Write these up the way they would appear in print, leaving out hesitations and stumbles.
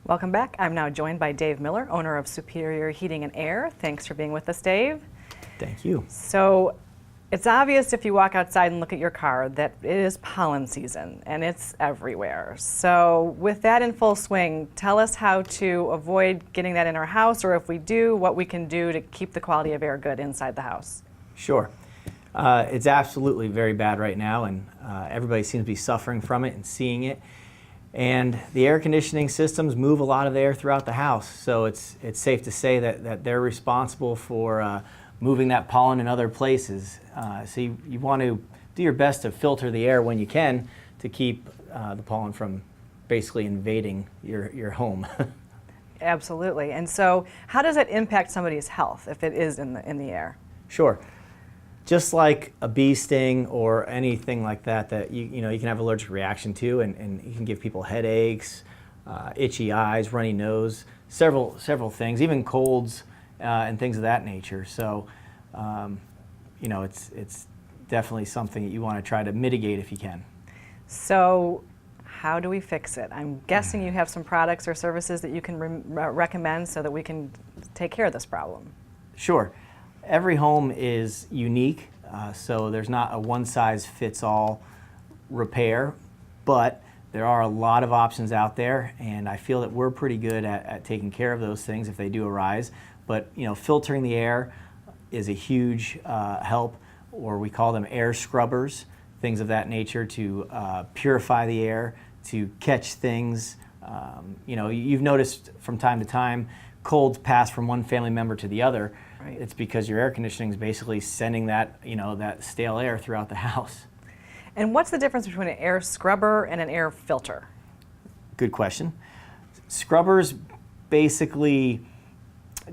Welcome back. I'm now joined by Dave Miller, owner of Superior Heating and Air. Thanks for being with us, Dave. Thank you. So it's obvious if you walk outside and look at your car that it is pollen season and it's everywhere. So with that in full swing, tell us how to avoid getting that in our house, or if we do, what we can do to keep the quality of air good inside the house. Sure. It's absolutely very bad right now, and everybody seems to be suffering from it and seeing it. And the air conditioning systems move a lot of air throughout the house, so it's safe to say that they're responsible for moving that pollen in other places. So you want to do your best to filter the air when you can to keep the pollen from basically invading your home. Absolutely. And so how does it impact somebody's health if it is in the air? Sure. Just like a bee sting or anything like that you can have an allergic reaction to, and you can give people headaches, itchy eyes, runny nose, several things, even colds and things of that nature. So, it's definitely something that you want to try to mitigate if you can. So how do we fix it? I'm guessing you have some products or services that you can recommend so that we can take care of this problem. Sure. Every home is unique, so there's not a one-size-fits-all repair, but there are a lot of options out there, and I feel that we're pretty good at taking care of those things if they do arise. But filtering the air is a huge help, or we call them air scrubbers, things of that nature to purify the air, to catch things. You've noticed from time to time colds pass from one family member to the other. Right. It's because your air conditioning is basically sending that stale air throughout the house. And what's the difference between an air scrubber and an air filter? Good question. Scrubbers basically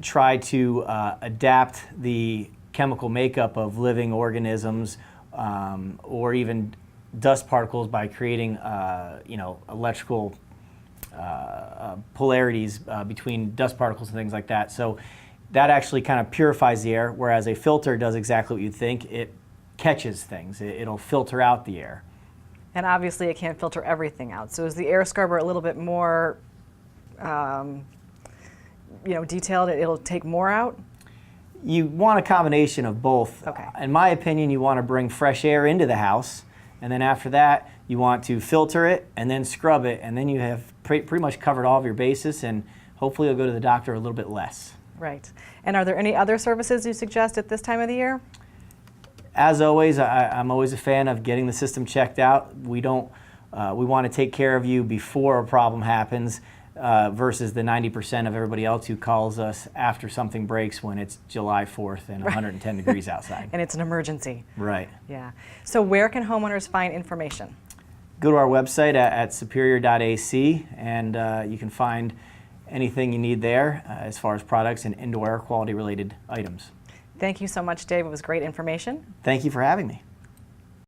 try to adapt the chemical makeup of living organisms or even dust particles by creating electrical polarities between dust particles and things like that. So that actually kind of purifies the air, whereas a filter does exactly what you'd think. It catches things. It'll filter out the air. And obviously it can't filter everything out. So is the air scrubber a little bit more detailed? It'll take more out? You want a combination of both. Okay. In my opinion, you want to bring fresh air into the house, and then after that, you want to filter it and then scrub it, and then you have pretty much covered all of your bases, and hopefully you'll go to the doctor a little bit less. Right. And are there any other services you suggest at this time of the year? As always, I'm always a fan of getting the system checked out. We want to take care of you before a problem happens versus the 90% of everybody else who calls us after something breaks when it's July 4th and 110 degrees outside. And it's an emergency. Right. Yeah. So where can homeowners find information? Go to our website at Superior.AC, and you can find anything you need there as far as products and indoor air quality related items. Thank you so much, Dave. It was great information. Thank you for having me.